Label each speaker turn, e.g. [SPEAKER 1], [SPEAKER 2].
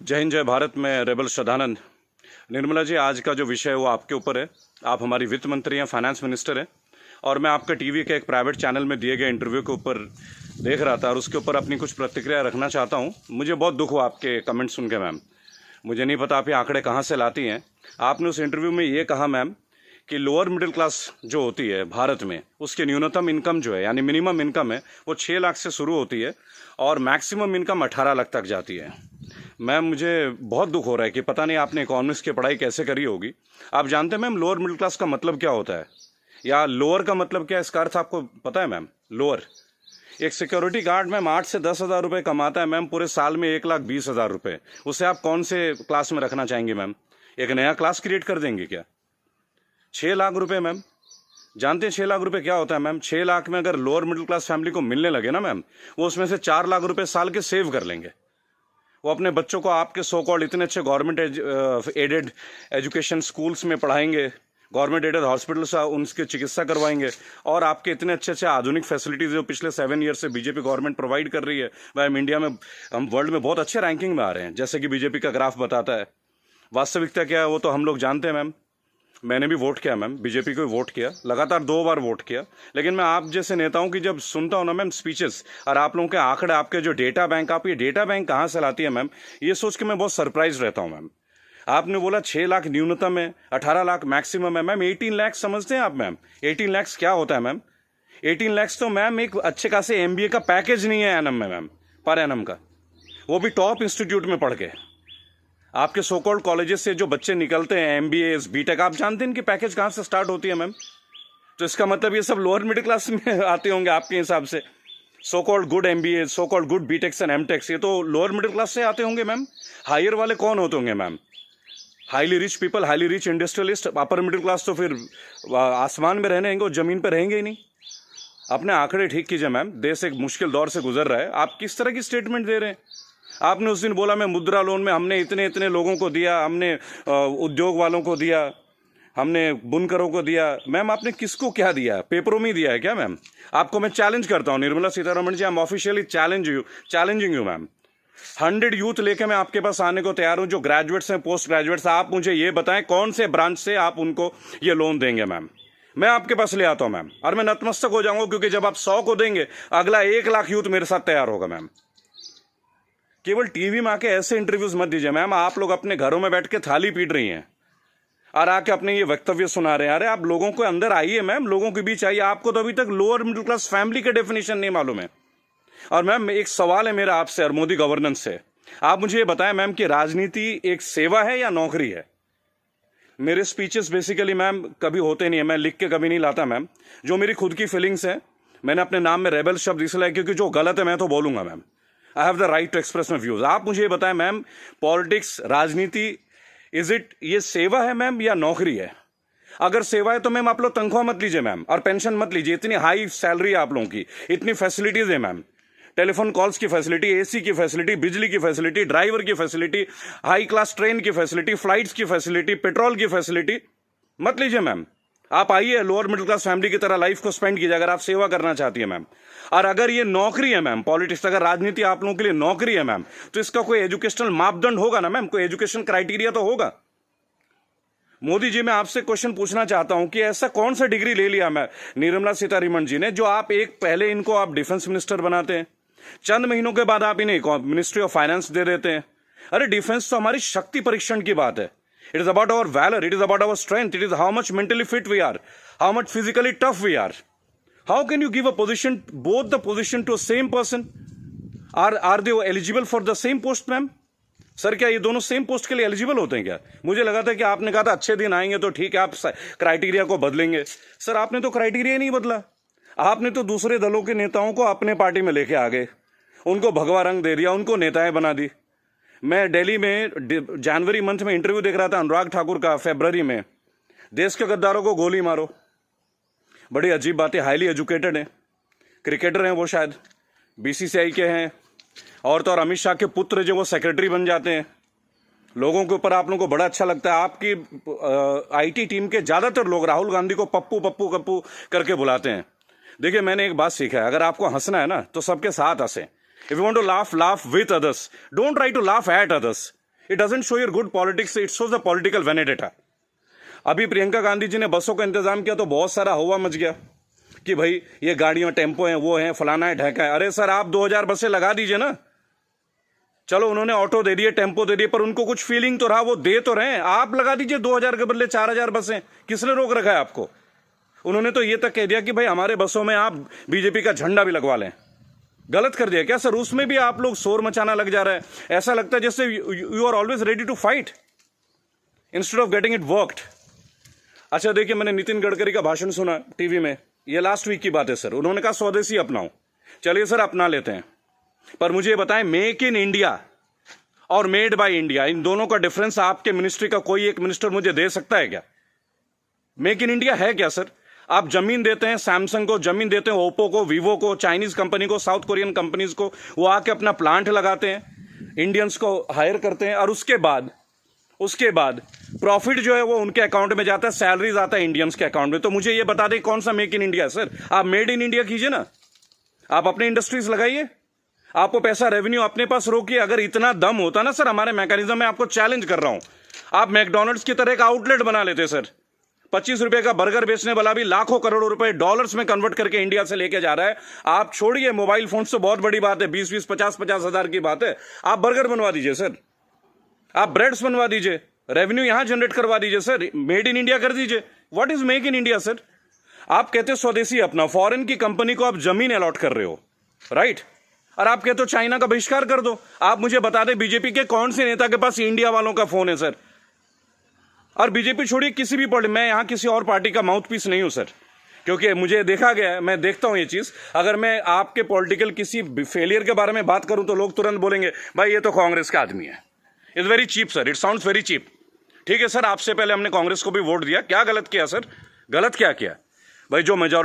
[SPEAKER 1] जय हिंद, जय भारत। में रेबल श्रद्धानंद। निर्मला जी, आज का जो विषय है वो आपके ऊपर है। आप हमारी वित्त मंत्री हैं, फाइनेंस मिनिस्टर हैं, और मैं आपका टीवी के एक प्राइवेट चैनल में दिए गए इंटरव्यू के ऊपर देख रहा था और उसके ऊपर अपनी कुछ प्रतिक्रिया रखना चाहता हूँ। मुझे बहुत दुख हुआ आपके कमेंट सुन के मैम। मुझे नहीं पता आप ये आंकड़े कहाँ से लाती हैं। आपने उस इंटरव्यू में ये कहा मैम कि लोअर मिडिल क्लास जो होती है भारत में, उसकी न्यूनतम इनकम जो है यानी मिनिमम इनकम है वो 6 लाख से शुरू होती है और मैक्सिमम इनकम 18 लाख तक जाती है। मैम, मुझे बहुत दुख हो रहा है कि पता नहीं आपने इकोनॉमिक्स की पढ़ाई कैसे करी होगी। आप जानते हैं मैम लोअर मिडिल क्लास का मतलब क्या होता है, या लोअर का मतलब क्या है, इसका अर्थ आपको पता है मैम? लोअर, एक सिक्योरिटी गार्ड मैम 8 से 10 हज़ार रुपये कमाता है मैम, पूरे साल में 1,20,000 रुपये। उसे आप कौन से क्लास में रखना चाहेंगे मैम? एक नया क्लास क्रिएट कर देंगे क्या? 6 लाख रुपये मैम, जानते हैं 6 लाख रुपये क्या होता है मैम? 6 लाख में अगर लोअर मिडिल क्लास फैमिली को मिलने लगे ना मैम, वो उसमें से 4 लाख रुपये साल के सेव कर लेंगे। वो अपने बच्चों को आपके सो कॉल्ड इतने अच्छे गवर्नमेंट एडेड एजुकेशन स्कूल्स में पढ़ाएंगे, गवर्नमेंट एडेड हॉस्पिटल से उनकी चिकित्सा करवाएंगे, और आपके इतने अच्छे अच्छे आधुनिक फैसिलिटीज़ जो पिछले 7 ईयर से बीजेपी गवर्नमेंट प्रोवाइड कर रही है, वह हम इंडिया में, हम वर्ल्ड में बहुत अच्छे रैंकिंग में आ रहे हैं, जैसे कि बीजेपी का ग्राफ बताता है। वास्तविकता क्या है वो तो हम लोग जानते हैं मैम। मैंने भी वोट किया मैम, बीजेपी को वोट किया, लगातार 2 बार वोट किया। लेकिन मैं आप जैसे नेताओं की जब सुनता हूँ ना मैम स्पीचेस, और आप लोगों के आंकड़े, आपके जो डेटा बैंक, आप ये डेटा बैंक कहाँ से लाती है मैम, ये सोच के मैं बहुत सरप्राइज रहता हूँ मैम। आपने बोला 6 लाख न्यूनतम है, 18 लाख मैक्सिमम है मैम। 18 लाख समझते हैं आप मैम? 18 लाख क्या होता है मैम? 18 लाख तो मैम एक अच्छे खासे MBA का पैकेज नहीं है एनम में मैम, पर एनम का, वो भी टॉप इंस्टीट्यूट में पढ़ के। आपके सो कॉल्ड कॉलेजेस से जो बच्चे निकलते हैं, MBA BTech, आप जानते हैं इनकी पैकेज कहाँ से स्टार्ट होती है मैम? तो इसका मतलब ये सब लोअर मिडिल क्लास में आते होंगे आपके हिसाब से। So called good MBA, so called good BTechs and MTechs, ये तो लोअर मिडिल क्लास से आते होंगे मैम। हायर वाले कौन होते होंगे ma'am? Highly rich people, highly rich industrialist. Upper middle class तो फिर आसमान में रहने और जमीन पर रहेंगे ही नहीं। अपने आंकड़े ठीक कीजिए मैम, देश एक मुश्किल दौर से गुजर रहा है। आप किस तरह की स्टेटमेंट दे रहे हैं? आपने उस दिन बोला मैं मुद्रा लोन में हमने इतने इतने लोगों को दिया, हमने उद्योग वालों को दिया, हमने बुनकरों को दिया। मैम आपने किसको क्या दिया? पेपरों में दिया है क्या मैम? आपको मैं चैलेंज करता हूँ Nirmala Sitharaman ji, I am officially challenging you ma'am. 100 youth लेके मैं आपके पास आने को तैयार हूँ, जो ग्रेजुएट्स हैं, पोस्ट ग्रेजुएट्स। आप मुझे ये बताएं कौन से ब्रांच से आप उनको ये लोन देंगे मैम? मैं आपके पास ले आता हूँ मैम, और मैं नतमस्तक हो जाऊंगा, क्योंकि जब आप 100 को देंगे, अगला 1 लाख यूथ मेरे साथ तैयार होगा मैम। केवल टीवी में आके ऐसे इंटरव्यूज मत दीजिए मैम। आप लोग अपने घरों में बैठ के थाली पीट रही हैं और आके अपने ये वक्तव्य सुना रहे हैं। अरे आप लोगों को अंदर आइए मैम, लोगों के बीच आइए। आपको तो अभी तक लोअर मिडिल क्लास फैमिली का डेफिनेशन नहीं मालूम है। और मैम एक सवाल है मेरा आपसे और मोदी गवर्नेंस से, आप मुझे ये बताएं मैम कि राजनीति एक सेवा है या नौकरी है? मेरे स्पीचेस बेसिकली मैम कभी होते नहीं है, मैं लिख के कभी नहीं लाता मैम। जो मेरी खुद की फीलिंग्स है, मैंने अपने नाम में रेबल शब्द इसलिए, क्योंकि जो गलत है मैं तो बोलूंगा ma'am. I have the right to express my views. आप मुझे ये बताएं मैम, पॉलिटिक्स, राजनीति, इज इट, ये सेवा है मैम या नौकरी है? अगर सेवा है तो मैम आप लोग तनख्वाह मत लीजिए मैम, और पेंशन मत लीजिए। इतनी हाई सैलरी है आप लोगों की, इतनी फैसिलिटीज है मैम, टेलीफोन कॉल्स की फैसिलिटी, AC की फैसिलिटी, बिजली की फैसिलिटी, ड्राइवर की फैसिलिटी, हाई क्लास ट्रेन की फैसिलिटी, फ्लाइट्स की फैसिलिटी, पेट्रोल की फैसिलिटी। मत लीजिए मैम। आप आइए, लोअर मिडिल क्लास फैमिली की तरह लाइफ को स्पेंड कीजिए अगर आप सेवा करना चाहती है मैम। और अगर ये नौकरी है मैम, पॉलिटिक्स, अगर राजनीति आप लोगों के लिए नौकरी है मैम, तो इसका कोई एजुकेशनल मापदंड होगा ना मैम, कोई एजुकेशन क्राइटेरिया तो होगा। मोदी जी, मैं आपसे क्वेश्चन पूछना चाहता हूं कि ऐसा कौन सा डिग्री ले लिया मैं निर्मला सीतारमण जी ने, जो आप एक पहले इनको आप डिफेंस मिनिस्टर बनाते हैं, चंद महीनों के बाद आप इन्हें मिनिस्ट्री ऑफ फाइनेंस दे देते हैं। अरे डिफेंस तो हमारी शक्ति परीक्षण की बात है। It is about our valour, it is about our strength, it is how much mentally fit we are, how much physically tough we are. How can you give a position, both the position to same person? Are they eligible for the same post ma'am? Sir क्या ये दोनों same post के लिए eligible होते हैं क्या? मुझे लगा था कि आपने कहा था अच्छे दिन आएंगे तो ठीक है, आप क्राइटेरिया को बदलेंगे। सर आपने तो क्राइटेरिया नहीं बदला, आपने तो दूसरे दलों के नेताओं को अपने पार्टी में लेके आ गए, उनको भगवा रंग दे दिया, उनको नेताएं बना दी। मैं दिल्ली में जनवरी मंथ में इंटरव्यू देख रहा था अनुराग ठाकुर का, फरवरी में, देश के गद्दारों को गोली मारो। बड़ी अजीब बात है, हाईली एजुकेटेड हैं, क्रिकेटर हैं वो, शायद BCCI के हैं, और तो और अमित शाह के पुत्र जो वो सेक्रेटरी बन जाते हैं। लोगों के ऊपर आप लोगों को बड़ा अच्छा लगता है। आपकी IT टीम के ज़्यादातर लोग राहुल गांधी को पप्पू पप्पू कप्पू करके बुलाते हैं। देखिए मैंने एक बात सीखा है, अगर आपको हंसना है ना तो सबके साथ हंसें। If you want to laugh, laugh with others. Don't try to laugh at others. It doesn't show your good politics, it shows the political vendetta. अभी प्रियंका गांधी जी ने बसों का इंतजाम किया तो बहुत सारा हवा मच गया कि भाई ये गाड़ियां टेम्पो हैं, वो हैं, फलाना है, ढहका है। अरे सर, आप 2000 बसें लगा दीजिए ना। चलो उन्होंने ऑटो दे दिए, टेम्पो दे दिए, पर उनको कुछ फीलिंग तो रहा, वो दे तो रहे हैं। आप लगा दीजिए 2000 के बदले 4000 बसें। किसने रोक रखा है आपको? उन्होंने तो ये तक कह दिया कि भाई हमारे बसों में आप बीजेपी का झंडा भी लगवा लें। गलत कर दिया क्या सर? उसमें भी आप लोग शोर मचाना लग जा रहा है। ऐसा लगता है जैसे you are always ready to fight instead of getting it worked. अच्छा देखिए, मैंने नितिन गडकरी का भाषण सुना टीवी में, ये लास्ट वीक की बात है सर। उन्होंने कहा स्वदेशी अपनाओ। चलिए सर, अपना लेते हैं, पर मुझे ये बताएं, मेक इन इंडिया और मेड बाय इंडिया, इन दोनों का डिफरेंस आपके मिनिस्ट्री का कोई एक मिनिस्टर मुझे दे सकता है क्या? मेक इन इंडिया है क्या सर? आप जमीन देते हैं सैमसंग को, जमीन देते हैं ओप्पो को, वीवो को, चाइनीज कंपनी को, साउथ कोरियन कंपनीज को, वो आके अपना प्लांट लगाते हैं, इंडियंस को हायर करते हैं, और उसके बाद प्रॉफिट जो है वो उनके अकाउंट में जाता है, सैलरीज आता है इंडियंस के अकाउंट में। तो मुझे ये बता दें कौन सा मेक इन इंडिया है सर? आप मेड इन इंडिया कीजिए ना, आप अपने इंडस्ट्रीज लगाइए, आपको पैसा रेवेन्यू अपने पास रोकिए। अगर इतना दम होता ना सर हमारे मैकेनिज्म में, आपको चैलेंज कर रहा हूं, आप मैकडोनल्ड्स की तरह एक आउटलेट बना लेते सर। 25 रुपए का बर्गर बेचने वाला भी लाखों करोड़ों रुपए डॉलर्स में कन्वर्ट करके इंडिया से लेके जा रहा है। आप छोड़िए मोबाइल फोन तो बहुत बड़ी बात है, 20-20, 50-50 हजार की बात है। आप बर्गर बनवा दीजिए सर, आप ब्रेड्स बनवा दीजिए, रेवेन्यू यहां जनरेट करवा दीजिए सर, मेड इन इंडिया कर दीजिए। What is make in India sir? आप कहते हो स्वदेशी अपना, फॉरेन की कंपनी को आप जमीन अलॉट कर रहे हो, राइट? और आप कहते हो चाइना का बहिष्कार कर दो। आप मुझे बता दें बीजेपी के कौन से नेता के पास इंडिया वालों का फोन है सर? और बीजेपी छोड़िए, किसी भी पार्टी, मैं यहां किसी और पार्टी का माउथ पीस नहीं हूं सर, क्योंकि मुझे देखा गया है, मैं देखता हूं ये चीज। अगर मैं आपके पॉलिटिकल किसी फेलियर के बारे में बात करूं तो लोग तुरंत बोलेंगे भाई ये तो कांग्रेस का आदमी है। It's very cheap sir, it sounds very cheap. ठीक है सर, आपसे पहले हमने कांग्रेस को भी वोट दिया, क्या गलत किया सर? गलत क्या किया भाई? जो मेजॉरिटी